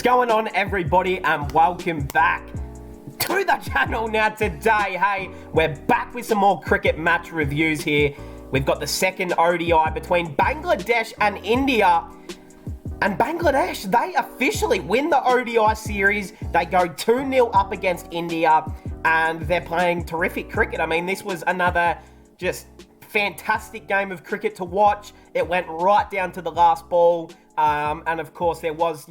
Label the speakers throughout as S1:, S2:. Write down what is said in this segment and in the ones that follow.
S1: What's going on, everybody, and welcome back to the channel now today. Hey, we're back with some more cricket match reviews here. We've got the second ODI between Bangladesh and India. And Bangladesh, they officially win the ODI series. They go 2-0 up against India, and they're playing terrific cricket. I mean, this was another just fantastic game of cricket to watch. It went right down to the last ball. And of course, there was,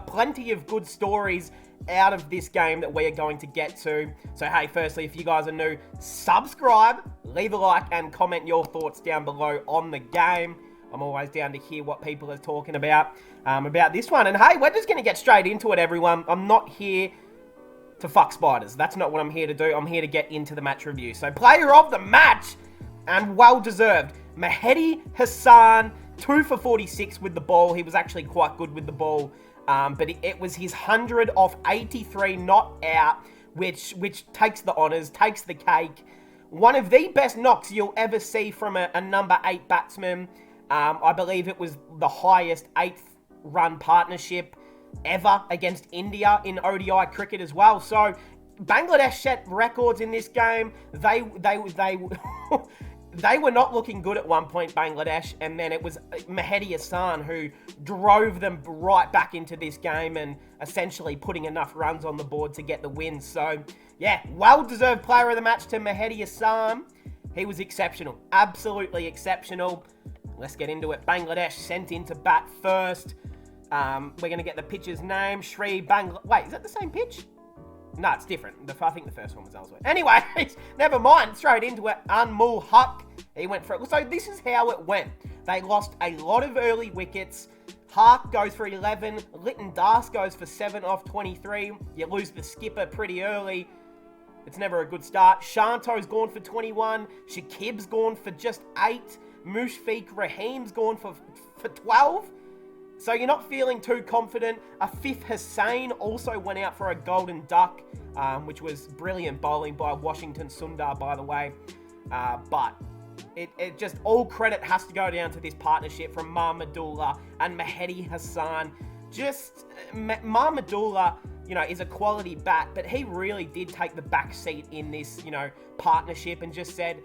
S1: plenty of good stories out of this game that we are going to get to. So, hey, firstly, if you guys are new, subscribe, leave a like, and comment your thoughts down below on the game. I'm always down to hear what people are talking about this one. And hey, we're just going to get straight into it, everyone. I'm not here to fuck spiders. That's not what I'm here to do. I'm here to get into the match review. So, player of the match, and well-deserved, Mehidy Hassan, 2 for 46 with the ball. He was actually quite good with the ball, but it was his 100 off 83 not out, which takes the honours, takes the cake. One of the best knocks you'll ever see from a number 8 batsman. I believe it was the highest 8th run partnership ever against India in ODI cricket as well. So Bangladesh set records in this game. They They were not looking good at one point, Bangladesh, and then it was Mehidy Hassan who drove them right back into this game and essentially putting enough runs on the board to get the win. So, yeah, well-deserved player of the match to Mehidy Hassan. He was exceptional, absolutely exceptional. Let's get into it. Bangladesh sent in to bat first. We're going to get the pitcher's name, Sri Bangla... Wait, is that the same pitch? No, it's different. I think the first one was elsewhere. Anyway, never mind. Straight into it. Anmol Huq. He went for it. So this is how it went. They lost a lot of early wickets. Clarke goes for 11. Litton Das goes for 7 off 23. You lose the skipper pretty early. It's never a good start. Shanto's gone for 21. Shakib's gone for just 8. Mushfiq Rahim's gone for 12. So you're not feeling too confident. A 5th Hussain also went out for a golden duck, which was brilliant bowling by Washington Sundar, by the way. But it just, all credit has to go down to this partnership from Mahmudullah and Mehidy Hassan. Just, Mahmudullah, is a quality bat, but he really did take the back seat in this, partnership and just said,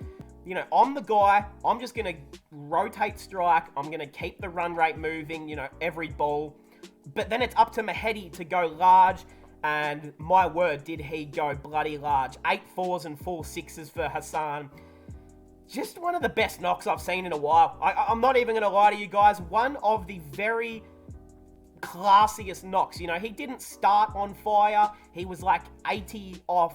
S1: I'm the guy. I'm just going to rotate strike. I'm going to keep the run rate moving, every ball. But then it's up to Mehidy to go large. And my word, did he go bloody large. 8 4s and 4 6s for Hassan. Just one of the best knocks I've seen in a while. I'm not even going to lie to you guys. One of the very classiest knocks. He didn't start on fire. He was like 80 off,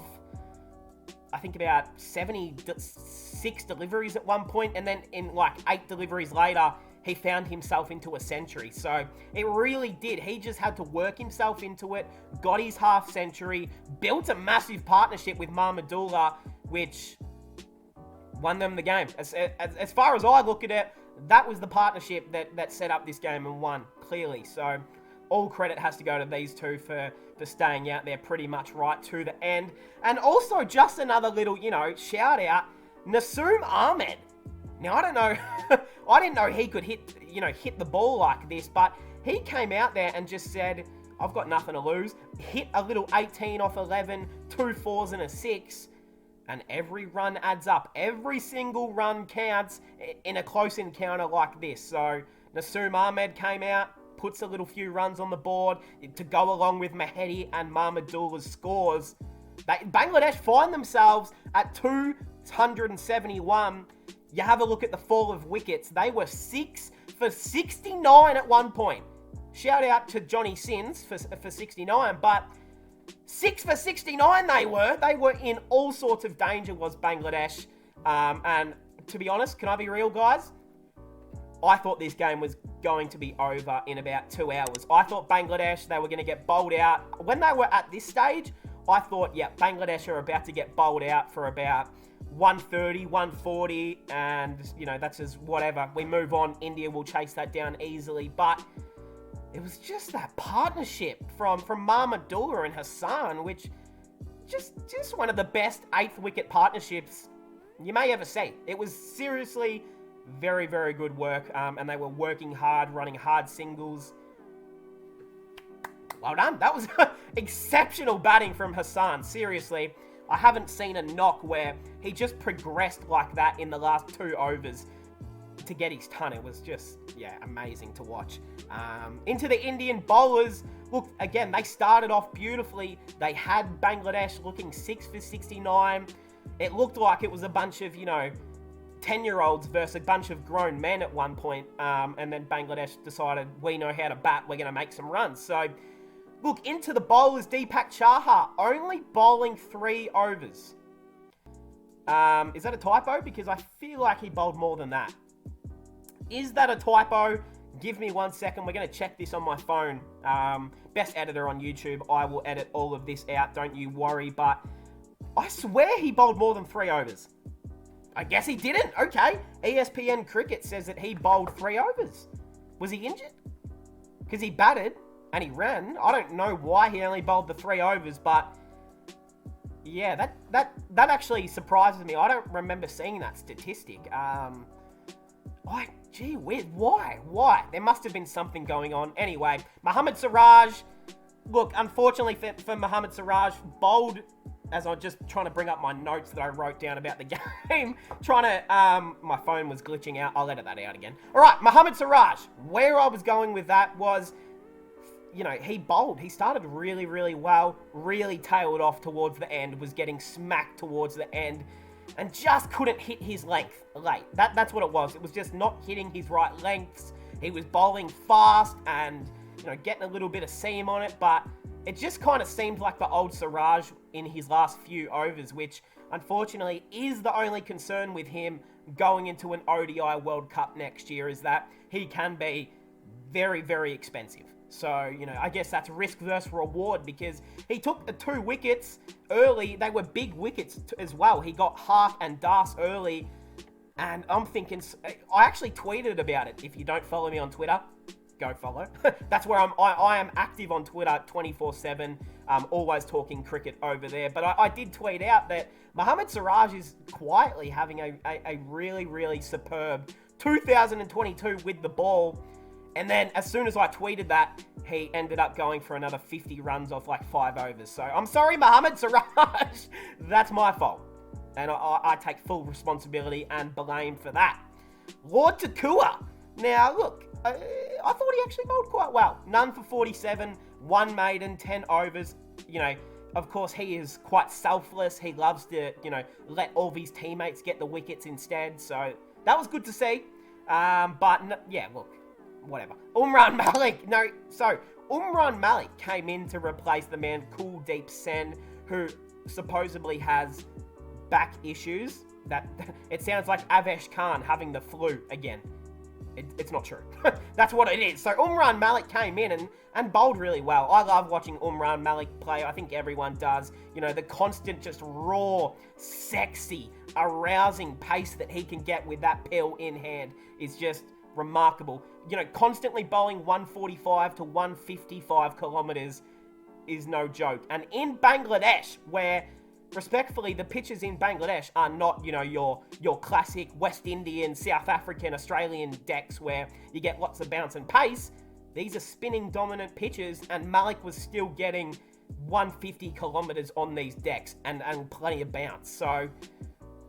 S1: I think, about 76 deliveries at one point, and then in like 8 deliveries later, he found himself into a century. So it really did. He just had to work himself into it, got his half century, built a massive partnership with Mahmudullah, which won them the game. As far as I look at it, that was the partnership that set up this game and won, clearly. So all credit has to go to these two for staying out there pretty much right to the end. And also, just another little, shout out, Naseem Ahmed. Now, I don't know, I didn't know he could hit the ball like this, but he came out there and just said, I've got nothing to lose. Hit a little 18 off 11, 2 4s and a 6, and every run adds up. Every single run counts in a close encounter like this. So, Naseem Ahmed came out, puts a little few runs on the board to go along with Mehidy and Mahmudullah's scores. Bangladesh find themselves at 271. You have a look at the fall of wickets. They were 6 for 69 at one point. Shout out to Johnny Sins for 69, but 6 for 69 they were. They were in all sorts of danger, was Bangladesh. And to be honest, can I be real, guys? I thought this game was going to be over in about 2 hours. I thought Bangladesh, they were going to get bowled out. When they were at this stage, I thought, yeah, Bangladesh are about to get bowled out for about 130, 140, and, that's just whatever. We move on. India will chase that down easily. But it was just that partnership from Mahmudullah and Hassan, which just one of the best 8th wicket partnerships you may ever see. It was seriously very, very good work, and they were working hard, running hard singles. Well done. That was exceptional batting from Hassan. Seriously, I haven't seen a knock where he just progressed like that in the last 2 overs to get his ton. It was just, amazing to watch. Into the Indian bowlers. Look, again, they started off beautifully. They had Bangladesh looking 6 for 69. It looked like it was a bunch of, 10-year-olds versus a bunch of grown men at one point. And then Bangladesh decided, we know how to bat, we're going to make some runs. So, look, into the bowlers, Deepak Chahar, only bowling 3 overs. Is that a typo? Because I feel like he bowled more than that. Is that a typo? Give me 1 second. We're going to check this on my phone. Best editor on YouTube. I will edit all of this out. Don't you worry. But I swear he bowled more than 3 overs. I guess he didn't. Okay. ESPN Cricket says that he bowled 3 overs. Was he injured? Because he batted and he ran. I don't know why he only bowled the 3 overs, but yeah, that actually surprises me. I don't remember seeing that statistic. Gee whiz, why? There must have been something going on. Anyway, Mohammad Siraj, look, unfortunately for Mohammad Siraj, bowled, as I'm just trying to bring up my notes that I wrote down about the game, my phone was glitching out. I'll edit that out again. All right, Mohammad Siraj, where I was going with that was, he bowled. He started really, really well, really tailed off towards the end, was getting smacked towards the end, and just couldn't hit his length late. That's what it was. It was just not hitting his right lengths. He was bowling fast and, getting a little bit of seam on it, but it just kind of seemed like the old Siraj in his last few overs, which unfortunately is the only concern with him going into an ODI World Cup next year, is that he can be very, very expensive. So, I guess that's risk versus reward, because he took the 2 wickets early. They were big wickets as well. He got Hark and Das early. And I'm thinking, I actually tweeted about it. If you don't follow me on Twitter, go follow. That's where I am active on Twitter 24/7. Always talking cricket over there. But I did tweet out that Mohammad Siraj is quietly having a really, really superb 2022 with the ball. And then as soon as I tweeted that, he ended up going for another 50 runs off like 5 overs. So I'm sorry, Mohammad Siraj. That's my fault. And I take full responsibility and blame for that. Lord Takua. Now, look, I thought he actually bowled quite well. None for 47, 1 maiden, 10 overs. Of course, he is quite selfless. He loves to, let all of his teammates get the wickets instead. So that was good to see. Look. Whatever. Umran Malik came in to replace the man Kuldeep Sen, who supposedly has back issues. That it sounds like Avesh Khan having the flu again. It's not true. That's what it is. So Umran Malik came in and bowled really well. I love watching Umran Malik play. I think everyone does. The constant, just raw, sexy, arousing pace that he can get with that pill in hand is just remarkable. Constantly bowling 145 to 155 kilometers is no joke. And in Bangladesh, where respectfully the pitches in Bangladesh are not, your classic West Indian, South African, Australian decks where you get lots of bounce and pace, these are spinning dominant pitches, and Malik was still getting 150 kilometers on these decks and plenty of bounce. So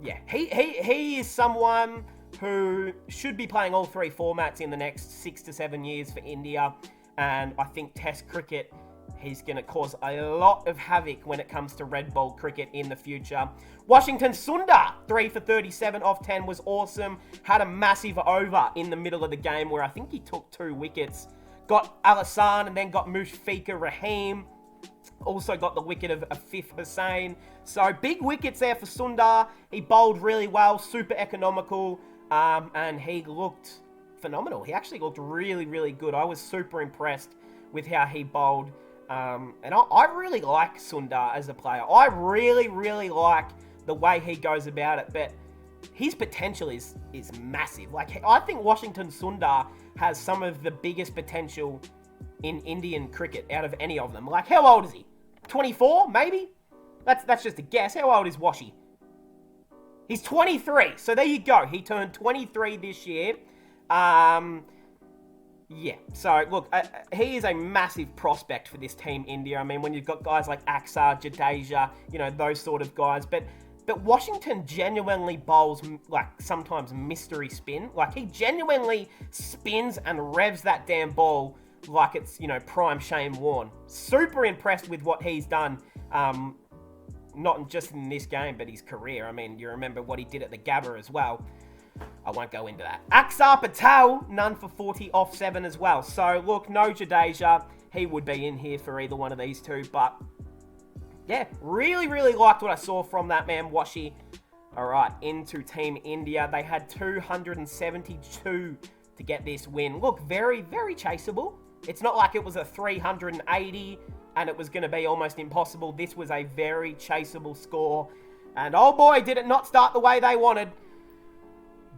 S1: yeah, he is someone who should be playing all 3 formats in the next 6 to 7 years for India. And I think Test cricket, he's going to cause a lot of havoc when it comes to red ball cricket in the future. Washington Sundar, 3 for 37 off 10 was awesome. Had a massive over in the middle of the game where I think he took 2 wickets. Got Alasan and then got Mushfiqur Rahim. Also got the wicket of Afif Hussain. So big wickets there for Sundar. He bowled really well, super economical. And he looked phenomenal. He actually looked really, really good. I was super impressed with how he bowled. And I really like Sundar as a player. I really, really like the way he goes about it. But his potential is massive. Like, I think Washington Sundar has some of the biggest potential in Indian cricket out of any of them. Like, how old is he? 24, maybe? That's just a guess. How old is Washi? He's 23, so there you go. He turned 23 this year. Yeah, so look, he is a massive prospect for this team, India. I mean, when you've got guys like Axar, Jadeja, those sort of guys. But Washington genuinely bowls, like, sometimes mystery spin. Like, he genuinely spins and revs that damn ball like it's, prime Shane Warne. Super impressed with what he's done, not just in this game, but his career. I mean, you remember what he did at the Gabba as well. I won't go into that. Axar Patel, none for 40 off 7 as well. So, look, no Jadeja. He would be in here for either one of these two. But, yeah, really, really liked what I saw from that man, Washi. All right, into Team India. They had 272 to get this win. Look, very, very chaseable. It's not like it was a 380 and it was going to be almost impossible. This was a very chaseable score. And, oh boy, did it not start the way they wanted.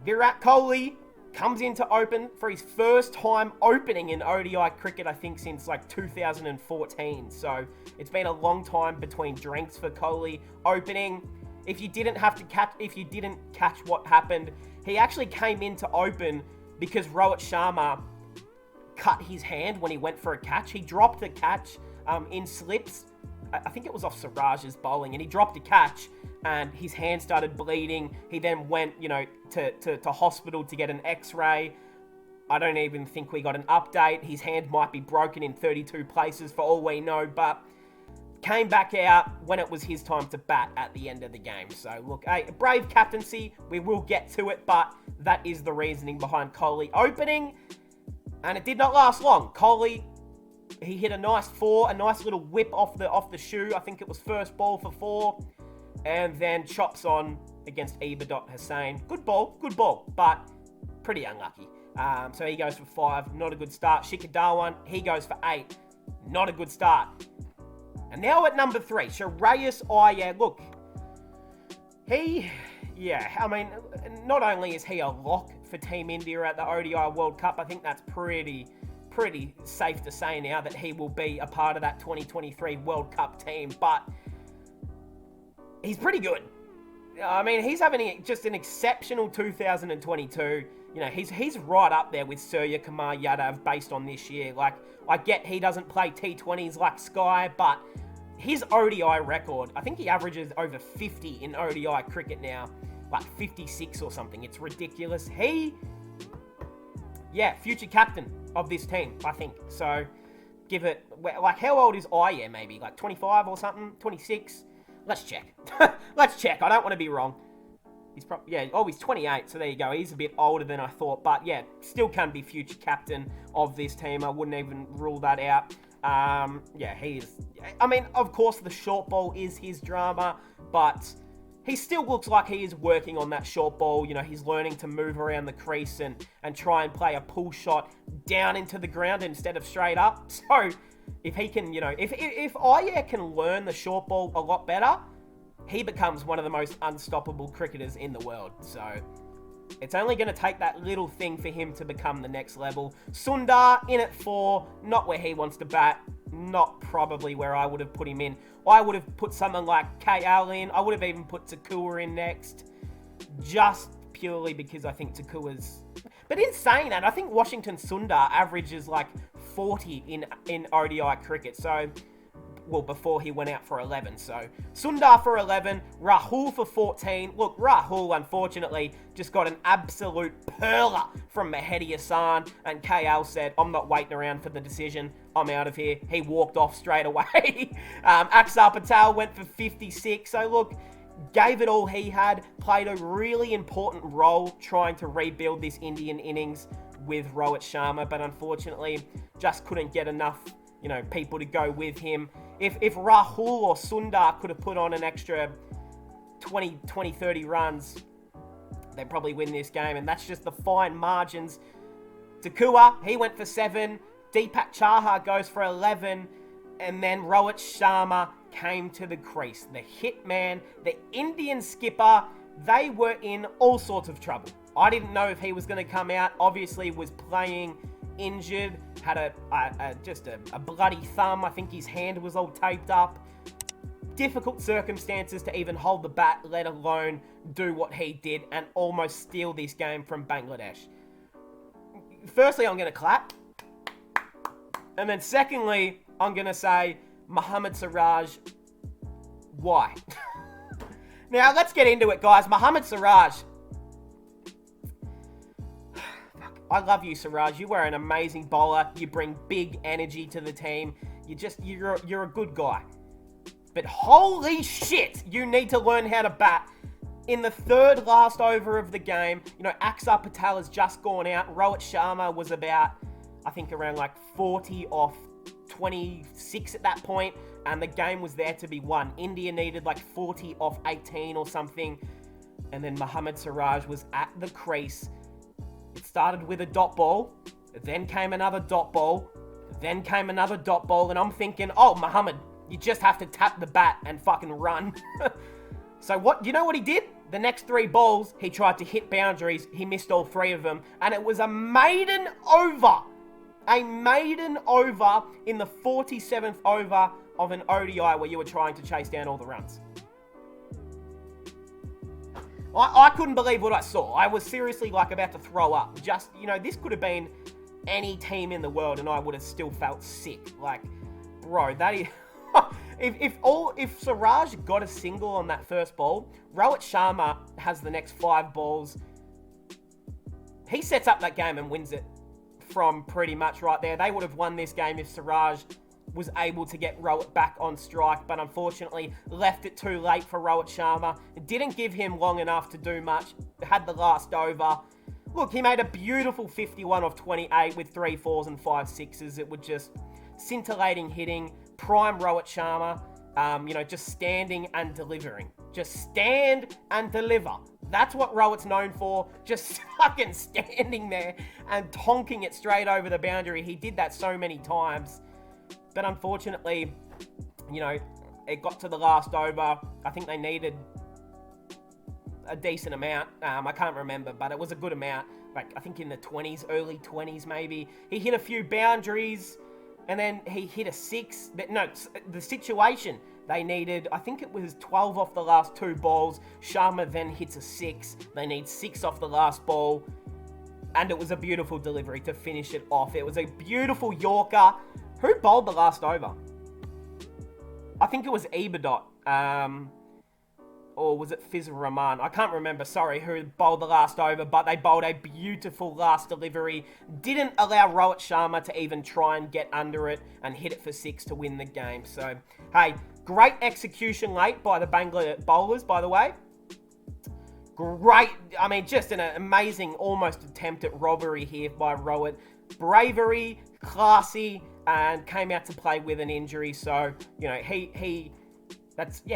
S1: Virat Kohli comes in to open for his first time opening in ODI cricket, I think, since like 2014. So it's been a long time between drinks for Kohli opening. If you didn't catch what happened, he actually came in to open because Rohit Sharma cut his hand when he went for a catch. He dropped the catch in slips. I think it was off Siraj's bowling, and he dropped a catch and his hand started bleeding. He then went, to hospital to get an x-ray. I don't even think we got an update. His hand might be broken in 32 places for all we know, but came back out when it was his time to bat at the end of the game. So, look, a brave captaincy. We will get to it, but that is the reasoning behind Kohli opening, and it did not last long. Kohli, he hit a nice 4, a nice little whip off the shoe. I think it was first ball for 4. And then chops on against Ibadot Hussain. Good ball, but pretty unlucky. So he goes for 5, not a good start. Shikhar Dhawan, he goes for 8, not a good start. And now at number 3, Shreyas Iyer. Look, not only is he a lock for Team India at the ODI World Cup, I think that's pretty safe to say now that he will be a part of that 2023 World Cup team, but he's pretty good. I mean, he's having just an exceptional 2022. He's right up there with Surya Kumar Yadav based on this year. Like, I get he doesn't play T20s like Sky, but his ODI record, I think he averages over 50 in ODI cricket now, like 56 or something. It's ridiculous. Future captain of this team, I think. So, give it, like, how old is Iyer maybe? Like 25 or something? 26? Let's check. Let's check. I don't want to be wrong. He's he's 28, so there you go. He's a bit older than I thought, but yeah, still can be future captain of this team. I wouldn't even rule that out. He is. I mean, of course, the short ball is his drama, but he still looks like he is working on that short ball. He's learning to move around the crease and try and play a pull shot down into the ground instead of straight up. So, if he can, if Iyer can learn the short ball a lot better, he becomes one of the most unstoppable cricketers in the world. So, it's only going to take that little thing for him to become the next level. Sundar in at 4, not where he wants to bat, not probably where I would have put him in. I would have put someone like KL in. I would have even put Takua in next, just purely because I think Takua's... But in saying that, I think Washington Sundar averages like 40 in ODI cricket. So, before he went out for 11. So, Sundar for 11, Rahul for 14. Look, Rahul, unfortunately, just got an absolute perler from Mehidy Hassan, and KL said, I'm not waiting around for the decision. I'm out of here. He walked off straight away. Axar Patel went for 56. So, look, gave it all he had, played a really important role trying to rebuild this Indian innings with Rohit Sharma, but unfortunately just couldn't get enough, people to go with him. If Rahul or Sundar could have put on an extra 20, 30 runs, they'd probably win this game, and that's just the fine margins. Takua, he went for 7. Deepak Chahar goes for 11, and then Rohit Sharma came to the crease. The hitman, the Indian skipper, they were in all sorts of trouble. I didn't know if he was going to come out. Obviously was playing injured, had just a bloody thumb. I think his hand was all taped up. Difficult circumstances to even hold the bat, let alone do what he did and almost steal this game from Bangladesh. Firstly, I'm going to clap. And then secondly, I'm going to say Mohammad Siraj. Why? Now, let's get into it, guys. Mohammad Siraj. I love you, Siraj. You are an amazing bowler. You bring big energy to the team. You're a good guy. But holy shit, you need to learn how to bat. In the third last over of the game, Axar Patel has just gone out. Rohit Sharma was about, I think, around like 40 off 26 at that point, and the game was there to be won. India needed like 40 off 18 or something, and then Mohammad Siraj was at the crease. It started with a dot ball, then came another dot ball, then came another dot ball, and I'm thinking, oh, Mohammad, you just have to tap the bat and fucking run. So you know what he did? The next 3 balls, he tried to hit boundaries. He missed all 3 of them. And it was a maiden over. A maiden over in the 47th over of an ODI where you were trying to chase down all the runs. I couldn't believe what I saw. I was seriously about to throw up. Just, this could have been any team in the world and I would have still felt sick. Bro, that is... If Siraj got a single on that first ball, Rohit Sharma has the next 5 balls. He sets up that game and wins it from pretty much right there. They would have won this game if Siraj was able to get Rohit back on strike, but unfortunately left it too late for Rohit Sharma. It didn't give him long enough to do much. Had the last over. Look, he made a beautiful 51 off 28 with 3 4s and 5 6s. It was just scintillating hitting. Prime Rohit Sharma, just standing and delivering. Just stand and deliver. That's what Rohit's known for. Just fucking standing there and tonking it straight over the boundary. He did that so many times. But unfortunately, it got to the last over. I think they needed a decent amount. I can't remember, but it was a good amount. I think in the 20s, early 20s maybe. He hit a few boundaries. And then he hit a 6. No, the situation, they needed, I think it was 12 off the last 2 balls. Sharma then hits a 6. They need 6 off the last ball. And it was a beautiful delivery to finish it off. It was a beautiful Yorker. Who bowled the last over? I think it was Ibadot. Or was it Fizz Rahman? I can't remember, sorry, who bowled the last over, but they bowled a beautiful last delivery. Didn't allow Rohit Sharma to even try and get under it and hit it for 6 to win the game. So, hey, great execution late by the Bangla bowlers, by the way. Great, just an amazing almost attempt at robbery here by Rohit. Bravery, classy, and came out to play with an injury. So,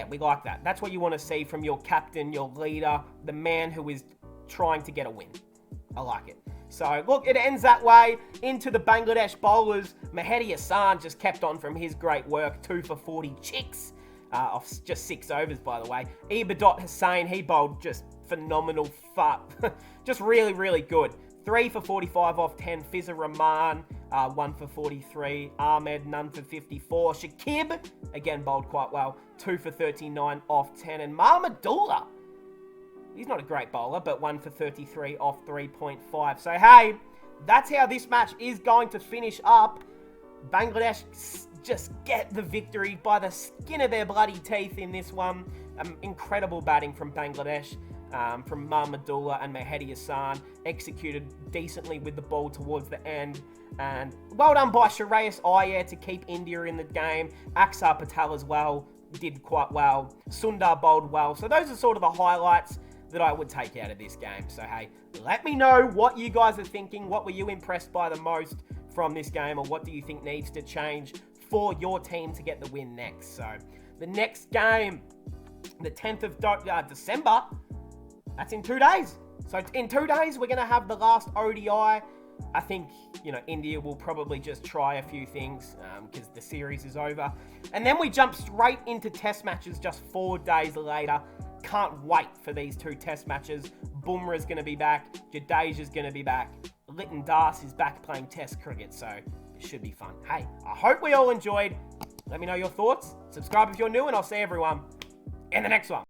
S1: we like that. That's what you want to see from your captain, your leader, the man who is trying to get a win. I like it. So, look, it ends that way. Into the Bangladesh bowlers. Mehidy Hassan just kept on from his great work. 2 for 40 chicks. Off just 6 overs, by the way. Ibadot Hussain, he bowled just phenomenal just really, really good. 3 for 45 off 10. Fizz Rahman, 1 for 43. Ahmed, none for 54. Shakib, again, bowled quite well. 2 for 39 off 10. And Mahmudullah, he's not a great bowler, but 1 for 33 off 3.5. So, hey, that's how this match is going to finish up. Bangladesh just get the victory by the skin of their bloody teeth in this one. Incredible batting from Bangladesh. From Mahmudullah and Mehidy Hassan, executed decently with the ball towards the end, and well done by Shreyas Iyer to keep India in the game. Axar Patel as well did quite well. Sundar bowled well. So those are sort of the highlights that I would take out of this game. So hey, let me know what you guys are thinking. What were you impressed by the most from this game, or what do you think needs to change for your team to get the win next? So the next game, the 10th of December, that's in 2 days. So in 2 days, we're going to have the last ODI. I think, India will probably just try a few things because the series is over. And then we jump straight into test matches just 4 days later. Can't wait for these 2 test matches. Bumrah's going to be back. Jadeja's going to be back. Litton Das is back playing test cricket. So it should be fun. Hey, I hope we all enjoyed. Let me know your thoughts. Subscribe if you're new, and I'll see everyone in the next one.